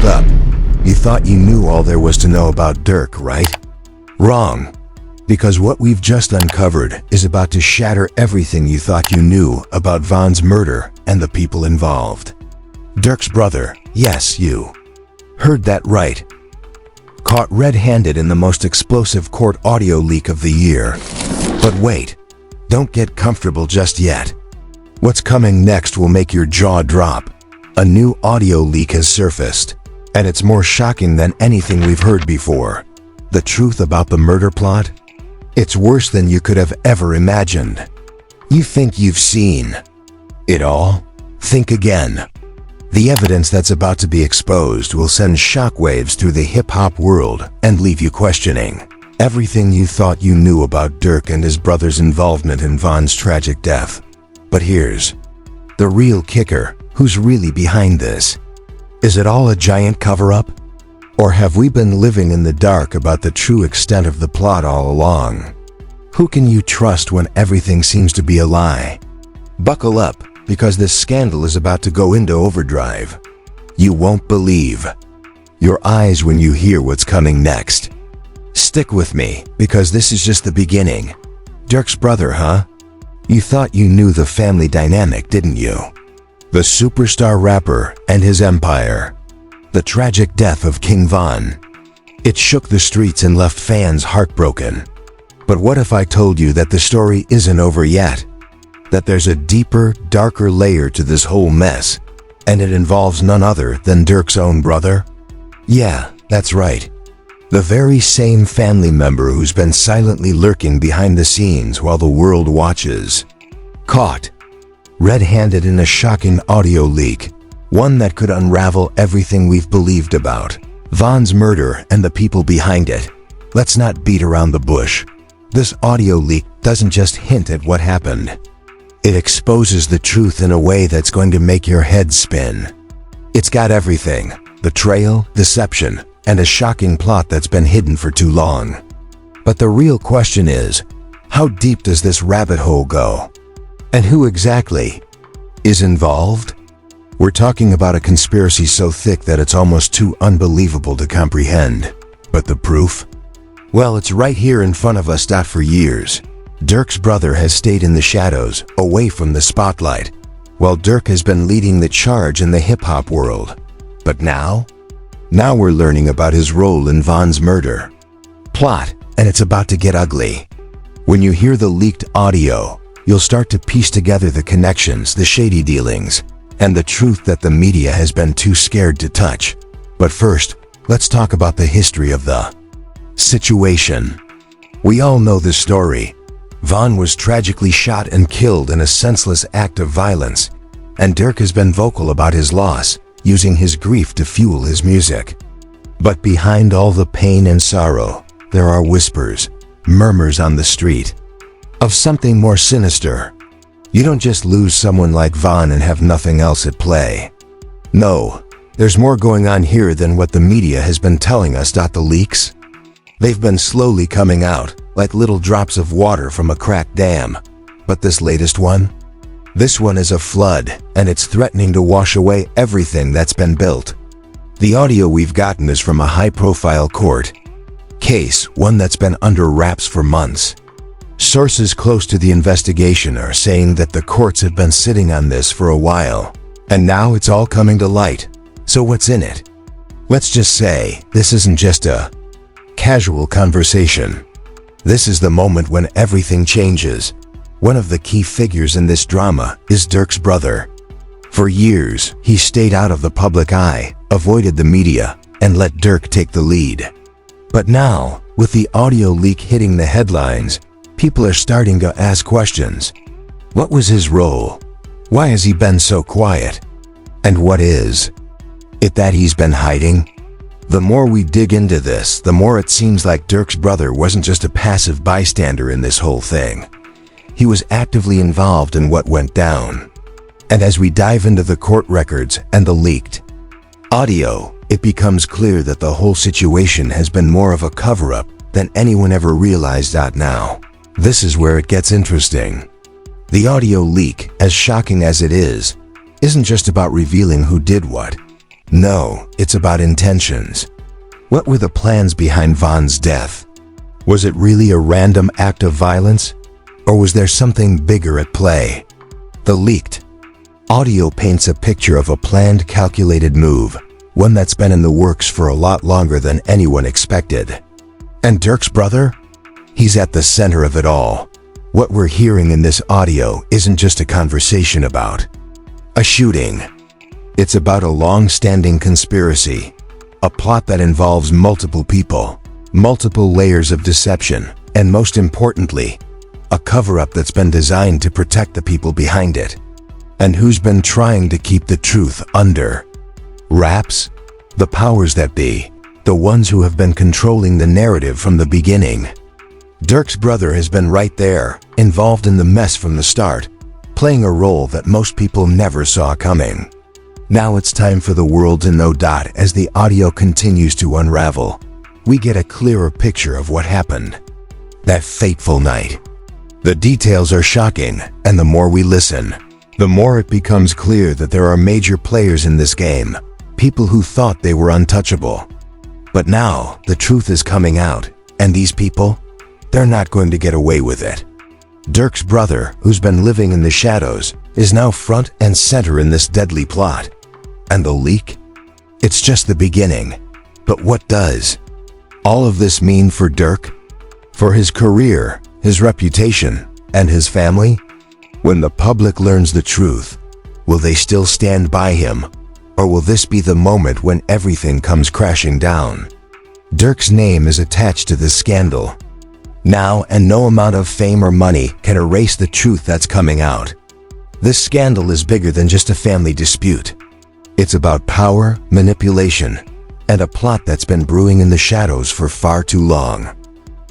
Hold up. You thought you knew all there was to know about Durk, right? Wrong. Because what we've just uncovered is about to shatter everything you thought you knew about Von's murder and the people involved. Durk's brother, yes, you heard that right. Caught red-handed in the most explosive court audio leak of the year. But wait, don't get comfortable just yet. What's coming next will make your jaw drop. A new audio leak has surfaced, and it's more shocking than anything we've heard before. The truth about the murder plot? It's worse than you could have ever imagined. You think you've seen it all? Think again. The evidence that's about to be exposed will send shockwaves through the hip-hop world and leave you questioning everything you thought you knew about Durk and his brother's involvement in Von's tragic death. But here's the real kicker. Who's really behind this? Is it all a giant cover-up? Or have we been living in the dark about the true extent of the plot all along? Who can you trust when everything seems to be a lie? Buckle up, because this scandal is about to go into overdrive. You won't believe your eyes when you hear what's coming next. Stick with me, because this is just the beginning. Durk's brother, huh? You thought you knew the family dynamic, didn't you? The superstar rapper and his empire. The tragic death of King Von. It shook the streets and left fans heartbroken. But what if I told you that the story isn't over yet? That there's a deeper, darker layer to this whole mess, and it involves none other than Durk's own brother? Yeah, that's right. The very same family member who's been silently lurking behind the scenes while the world watches. Caught red-handed in a shocking audio leak, one that could unravel everything we've believed about Von's murder and the people behind it. Let's not beat around the bush. This audio leak doesn't just hint at what happened. It exposes the truth in a way that's going to make your head spin. It's got everything: betrayal, deception, and a shocking plot that's been hidden for too long. But the real question is, how deep does this rabbit hole go? And who exactly is involved? We're talking about a conspiracy so thick that it's almost too unbelievable to comprehend. But the proof? Well, it's right here in front of us. For years, Durk's brother has stayed in the shadows, away from the spotlight, while Durk has been leading the charge in the hip-hop world. But now we're learning about his role in Von's murder plot, and it's about to get ugly. When you hear the leaked audio, you'll start to piece together the connections, the shady dealings, and the truth that the media has been too scared to touch. But first, let's talk about the history of the situation. We all know the story. Von was tragically shot and killed in a senseless act of violence, and Durk has been vocal about his loss, using his grief to fuel his music. But behind all the pain and sorrow, there are whispers, murmurs on the street, of something more sinister. You don't just lose someone like Von and have nothing else at play. No, there's more going on here than what the media has been telling us. The leaks? They've been slowly coming out, like little drops of water from a cracked dam. But this latest one? This one is a flood, and it's threatening to wash away everything that's been built. The audio we've gotten is from a high-profile court case, one that's been under wraps for months. Sources close to the investigation are saying that the courts have been sitting on this for a while, and now it's all coming to light. So what's in it? Let's just say this isn't just a casual conversation. This is the moment when everything changes. One of the key figures in this drama is Durk's brother. For years, he stayed out of the public eye, avoided the media, and let Durk take the lead. But now, with the audio leak hitting the headlines, people are starting to ask questions. What was his role? Why has he been so quiet? And what is it that he's been hiding? The more we dig into this, the more it seems like Durk's brother wasn't just a passive bystander in this whole thing. He was actively involved in what went down. And as we dive into the court records and the leaked audio, it becomes clear that the whole situation has been more of a cover-up than anyone ever realized. Now, this is where it gets interesting. The audio leak, as shocking as it is, isn't just about revealing who did what. No, it's about intentions. What were the plans behind Von's death? Was it really a random act of violence? Or was there something bigger at play? The leaked audio paints a picture of a planned, calculated move, one that's been in the works for a lot longer than anyone expected. And Durk's brother? He's at the center of it all. What we're hearing in this audio isn't just a conversation about a shooting. It's about a long-standing conspiracy, a plot that involves multiple people, multiple layers of deception, and most importantly, a cover-up that's been designed to protect the people behind it. And who's been trying to keep the truth under wraps? The powers that be, the ones who have been controlling the narrative from the beginning. Durk's brother has been right there, involved in the mess from the start, playing a role that most people never saw coming. Now it's time for the world to know. As the audio continues to unravel, we get a clearer picture of what happened that fateful night. The details are shocking, and the more we listen, the more it becomes clear that there are major players in this game, people who thought they were untouchable. But now, the truth is coming out, and these people, they're not going to get away with it. Durk's brother, who's been living in the shadows, is now front and center in this deadly plot. And the leak? It's just the beginning. But what does all of this mean for Durk? For his career, his reputation, and his family? When the public learns the truth, will they still stand by him? Or will this be the moment when everything comes crashing down? Durk's name is attached to this scandal now, and no amount of fame or money can erase the truth that's coming out. This scandal is bigger than just a family dispute. It's about power, manipulation, and a plot that's been brewing in the shadows for far too long.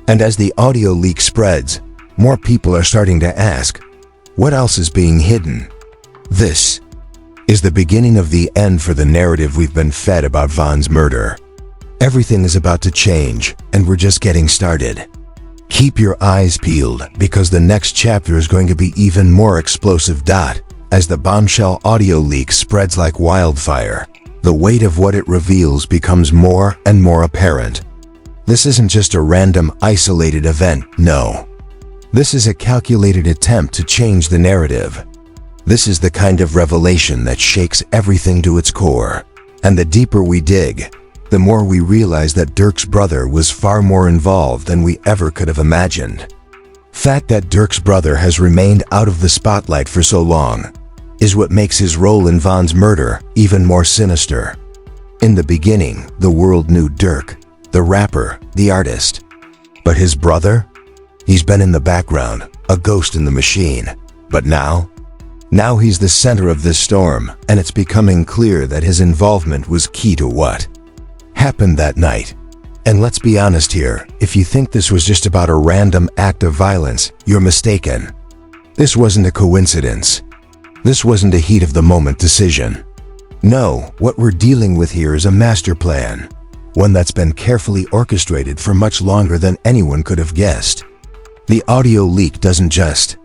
And as the audio leak spreads, more people are starting to ask, what else is being hidden? This is the beginning of the end for the narrative we've been fed about Von's murder. Everything is about to change, and we're just getting started. Keep your eyes peeled, because the next chapter is going to be even more explosive. As the bombshell audio leak spreads like wildfire, the weight of what it reveals becomes more and more apparent. This isn't just a random, isolated event, no. This is a calculated attempt to change the narrative. This is the kind of revelation that shakes everything to its core. And the deeper we dig, the more we realize that Durk's brother was far more involved than we ever could have imagined. Fact that Durk's brother has remained out of the spotlight for so long is what makes his role in Von's murder even more sinister. In the beginning, the world knew Durk, the rapper, the artist. But his brother? He's been in the background, a ghost in the machine. But now he's the center of this storm, and it's becoming clear that his involvement was key to what happened that night. And let's be honest here, if you think this was just about a random act of violence, you're mistaken. This wasn't a coincidence. This wasn't a heat-of-the-moment decision. No, what we're dealing with here is a master plan, one that's been carefully orchestrated for much longer than anyone could have guessed. The audio leak doesn't just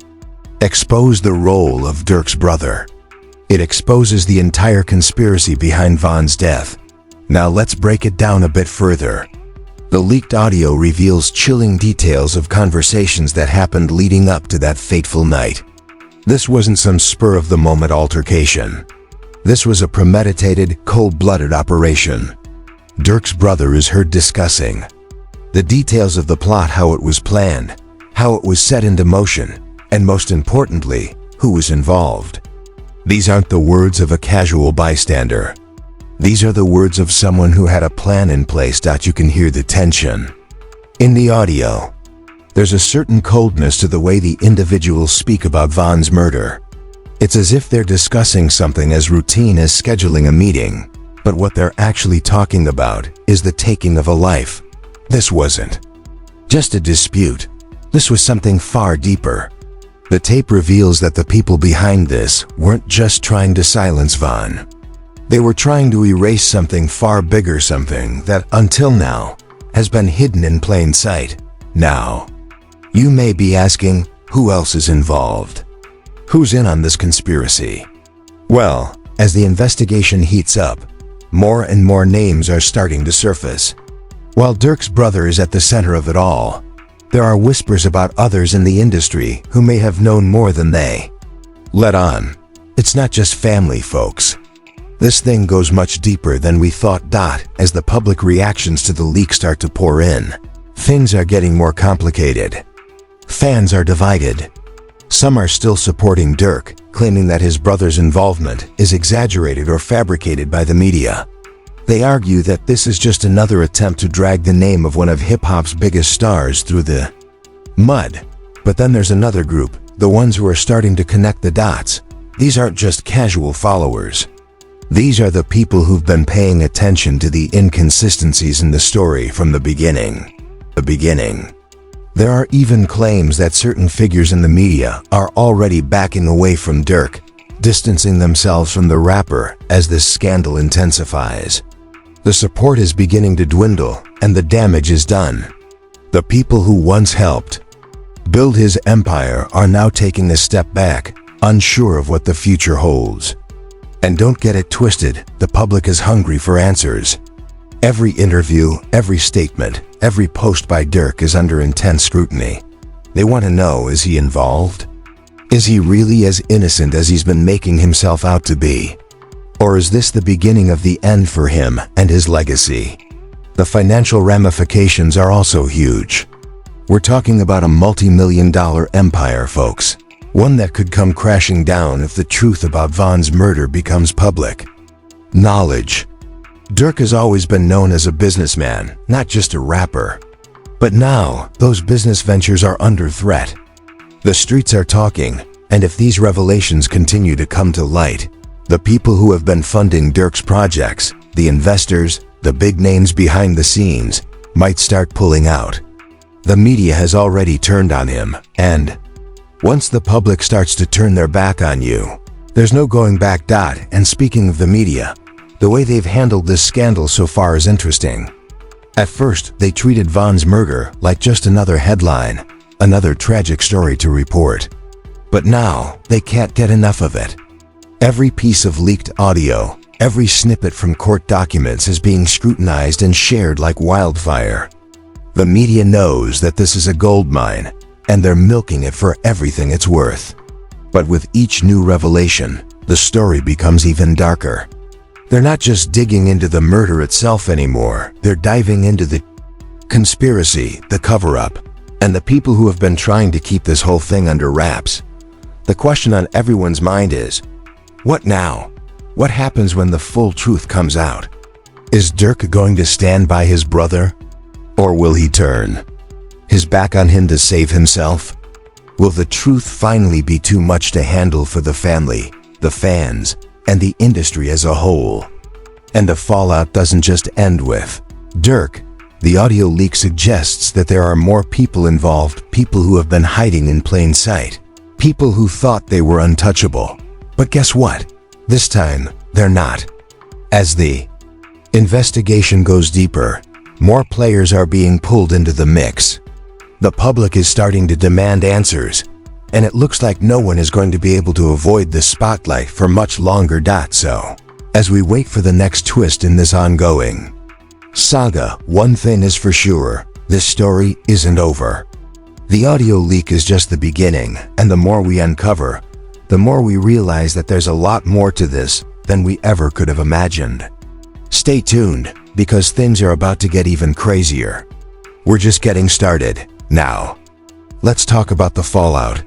expose the role of Durk's brother. It exposes the entire conspiracy behind Von's death. Now let's break it down a bit further. The leaked audio reveals chilling details of conversations that happened leading up to that fateful night. This wasn't some spur-of-the-moment altercation. This was a premeditated, cold-blooded operation. Durk's brother is heard discussing the details of the plot, how it was planned, how it was set into motion, and most importantly, who was involved. These aren't the words of a casual bystander. These are the words of someone who had a plan in place. You can hear the tension in the audio. There's a certain coldness to the way the individuals speak about Von's murder. It's as if they're discussing something as routine as scheduling a meeting, but what they're actually talking about is the taking of a life. This wasn't just a dispute. This was something far deeper. The tape reveals that the people behind this weren't just trying to silence Von. They were trying to erase something far bigger, something that, until now, has been hidden in plain sight. Now, you may be asking, who else is involved? Who's in on this conspiracy? Well, as the investigation heats up, more and more names are starting to surface. While Durk's brother is at the center of it all, there are whispers about others in the industry who may have known more than they let on. It's not just family, folks. This thing goes much deeper than we thought. As the public reactions to the leak start to pour in, things are getting more complicated. Fans are divided. Some are still supporting Durk, claiming that his brother's involvement is exaggerated or fabricated by the media. They argue that this is just another attempt to drag the name of one of hip-hop's biggest stars through the mud. But then there's another group, the ones who are starting to connect the dots. These aren't just casual followers. These are the people who've been paying attention to the inconsistencies in the story from the beginning. There are even claims that certain figures in the media are already backing away from Durk, distancing themselves from the rapper as this scandal intensifies. The support is beginning to dwindle, and the damage is done. The people who once helped build his empire are now taking a step back, unsure of what the future holds. And don't get it twisted, the public is hungry for answers. Every interview, every statement, every post by Durk is under intense scrutiny. They want to know, is he involved? Is he really as innocent as he's been making himself out to be? Or is this the beginning of the end for him and his legacy? The financial ramifications are also huge. We're talking about a multi-million-dollar empire, folks. One that could come crashing down if the truth about Von's murder becomes public knowledge. Durk has always been known as a businessman, not just a rapper. But now, those business ventures are under threat. The streets are talking, and if these revelations continue to come to light, the people who have been funding Durk's projects, the investors, the big names behind the scenes, might start pulling out. The media has already turned on him, and once the public starts to turn their back on you, there's no going back. And speaking of the media, the way they've handled this scandal so far is interesting. At first, they treated Von's murder like just another headline, another tragic story to report. But now, they can't get enough of it. Every piece of leaked audio, every snippet from court documents is being scrutinized and shared like wildfire. The media knows that this is a goldmine, and they're milking it for everything it's worth. But with each new revelation, the story becomes even darker. They're not just digging into the murder itself anymore, they're diving into the conspiracy, the cover-up, and the people who have been trying to keep this whole thing under wraps. The question on everyone's mind is, what now? What happens when the full truth comes out? Is Durk going to stand by his brother? Or will he turn his back on him to save himself? Will the truth finally be too much to handle for the family, the fans, and the industry as a whole? And the fallout doesn't just end with Durk. The audio leak suggests that there are more people involved, people who have been hiding in plain sight, people who thought they were untouchable. But guess what? This time, they're not. As the investigation goes deeper, more players are being pulled into the mix. The public is starting to demand answers, and it looks like no one is going to be able to avoid the spotlight for much longer. So, as we wait for the next twist in this ongoing saga, one thing is for sure, this story isn't over. The audio leak is just the beginning, and the more we uncover, the more we realize that there's a lot more to this than we ever could have imagined. Stay tuned, because things are about to get even crazier. We're just getting started. Now, let's talk about the fallout.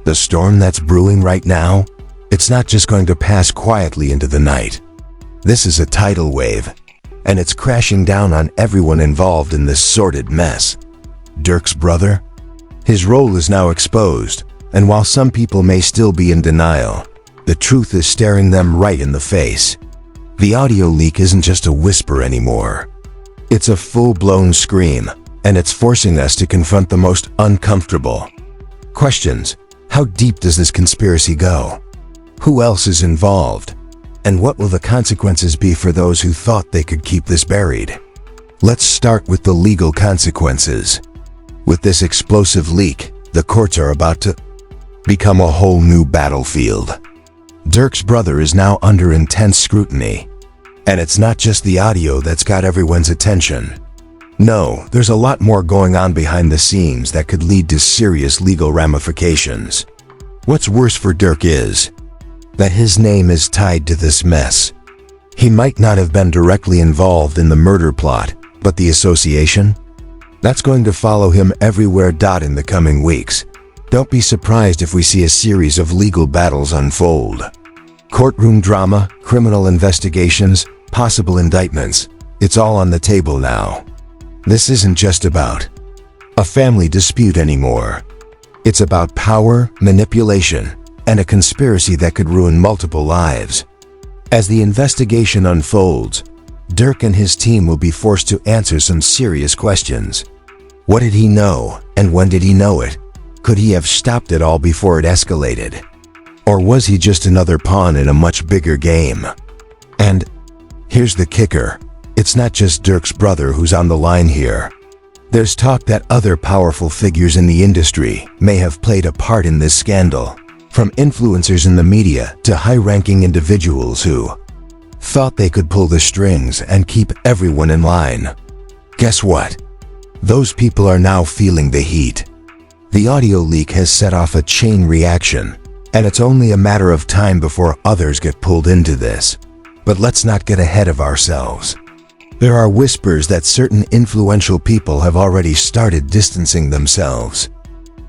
The storm that's brewing right now, it's not just going to pass quietly into the night. This is a tidal wave, and it's crashing down on everyone involved in this sordid mess. Durk's brother? His role is now exposed, and while some people may still be in denial, the truth is staring them right in the face. The audio leak isn't just a whisper anymore. It's a full-blown scream, and it's forcing us to confront the most uncomfortable questions. How deep does this conspiracy go? Who else is involved? And what will the consequences be for those who thought they could keep this buried? Let's start with the legal consequences. With this explosive leak, the courts are about to become a whole new battlefield. Durk's brother is now under intense scrutiny. And it's not just the audio that's got everyone's attention. No, there's a lot more going on behind the scenes that could lead to serious legal ramifications. What's worse for Durk is that his name is tied to this mess. He might not have been directly involved in the murder plot, but the association? That's going to follow him everywhere. In the coming weeks. Don't be surprised if we see a series of legal battles unfold. Courtroom drama, criminal investigations, possible indictments. It's all on the table now. This isn't just about a family dispute anymore. It's about power, manipulation, and a conspiracy that could ruin multiple lives. As the investigation unfolds, Durk and his team will be forced to answer some serious questions. What did he know, and when did he know it? Could he have stopped it all before it escalated? Or was he just another pawn in a much bigger game? And here's the kicker. It's not just Durk's brother who's on the line here. There's talk that other powerful figures in the industry may have played a part in this scandal, from influencers in the media to high-ranking individuals who thought they could pull the strings and keep everyone in line. Guess what? Those people are now feeling the heat. The audio leak has set off a chain reaction, and it's only a matter of time before others get pulled into this. But let's not get ahead of ourselves. There are whispers that certain influential people have already started distancing themselves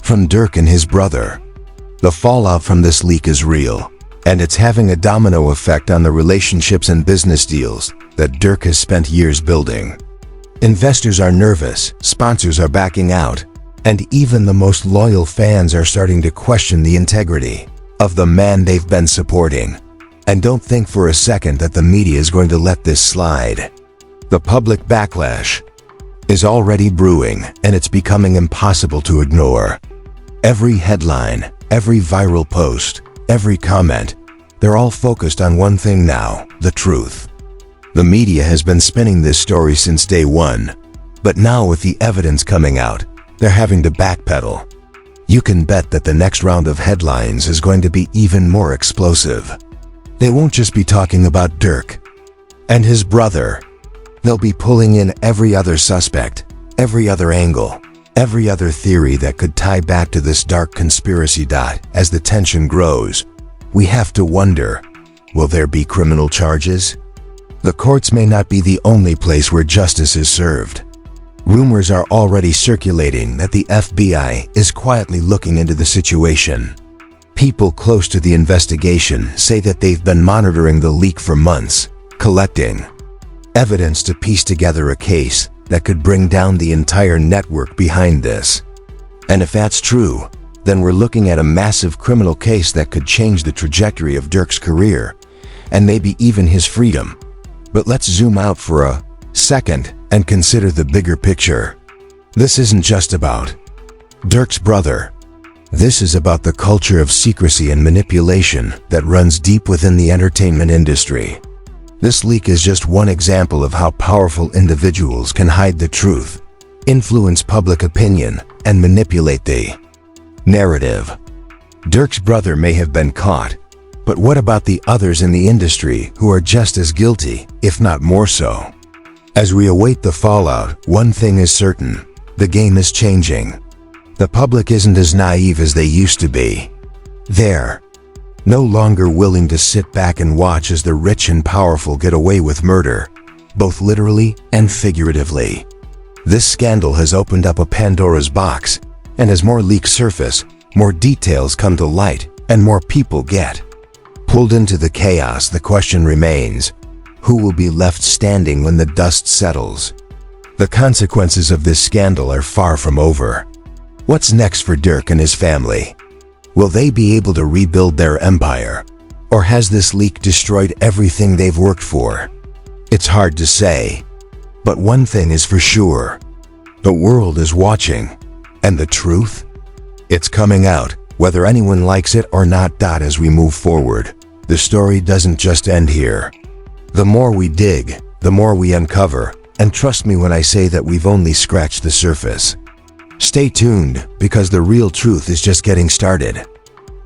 from Durk and his brother. The fallout from this leak is real, and it's having a domino effect on the relationships and business deals that Durk has spent years building. Investors are nervous, sponsors are backing out, and even the most loyal fans are starting to question the integrity of the man they've been supporting. And don't think for a second that the media is going to let this slide. The public backlash is already brewing, and it's becoming impossible to ignore. Every headline, every viral post, every comment, they're all focused on one thing now: the truth. The media has been spinning this story since day one, but now with the evidence coming out, they're having to backpedal. You can bet that the next round of headlines is going to be even more explosive. They won't just be talking about Durk and his brother. They'll be pulling in every other suspect, every other angle, every other theory that could tie back to this dark conspiracy. As the tension grows, we have to wonder, will there be criminal charges? The courts may not be the only place where justice is served. Rumors are already circulating that the FBI is quietly looking into the situation. People close to the investigation say that they've been monitoring the leak for months, collecting evidence to piece together a case that could bring down the entire network behind this. And if that's true, then we're looking at a massive criminal case that could change the trajectory of Durk's career, and maybe even his freedom. But let's zoom out for a second and consider the bigger picture. This isn't just about Durk's brother. This is about the culture of secrecy and manipulation that runs deep within the entertainment industry. This leak is just one example of how powerful individuals can hide the truth, influence public opinion, and manipulate the narrative. Durk's brother may have been caught, but what about the others in the industry who are just as guilty, if not more so? As we await the fallout, one thing is certain: the game is changing. The public isn't as naive as they used to be. They're no longer willing to sit back and watch as the rich and powerful get away with murder, both literally and figuratively. This scandal has opened up a Pandora's box, and as more leaks surface, more details come to light, and more people get pulled into the chaos. The question remains: who will be left standing when the dust settles? The consequences of this scandal are far from over. What's next for Durk and his family? Will they be able to rebuild their empire? Or has this leak destroyed everything they've worked for? It's hard to say. But one thing is for sure: the world is watching. And the truth? It's coming out, whether anyone likes it or not. As we move forward, the story doesn't just end here. The more we dig, the more we uncover, and trust me when I say that we've only scratched the surface. Stay tuned, because the real truth is just getting started.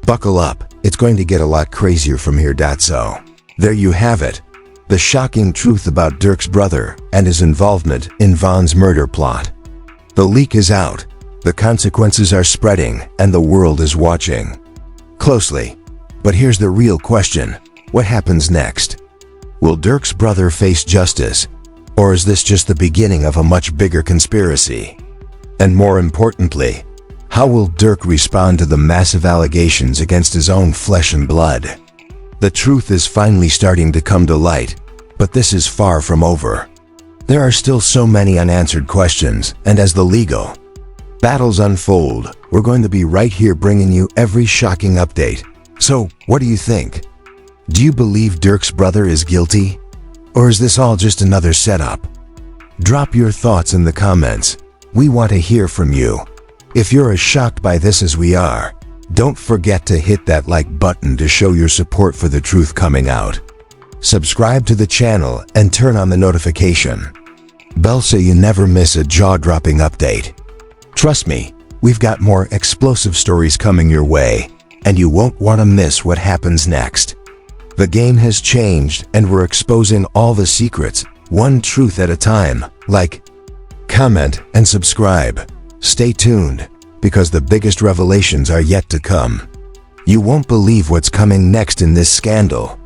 Buckle up, it's going to get a lot crazier from here. So, there you have it. The shocking truth about Durk's brother and his involvement in Von's murder plot. The leak is out, the consequences are spreading, and the world is watching closely. But here's the real question. What happens next? Will Durk's brother face justice? Or is this just the beginning of a much bigger conspiracy? And more importantly, how will Durk respond to the massive allegations against his own flesh and blood? The truth is finally starting to come to light, but this is far from over. There are still so many unanswered questions, and as the legal battles unfold, we're going to be right here bringing you every shocking update. So, what do you think? Do you believe Durk's brother is guilty? Or is this all just another setup? Drop your thoughts in the comments. We want to hear from you. If you're as shocked by this as we are, don't forget to hit that like button to show your support for the truth coming out. Subscribe to the channel and turn on the notification bell so you never miss a jaw-dropping update. Trust me, we've got more explosive stories coming your way, and you won't want to miss what happens next. The game has changed, and we're exposing all the secrets, one truth at a time. Like, comment, and subscribe. Stay tuned, because the biggest revelations are yet to come. You won't believe what's coming next in this scandal.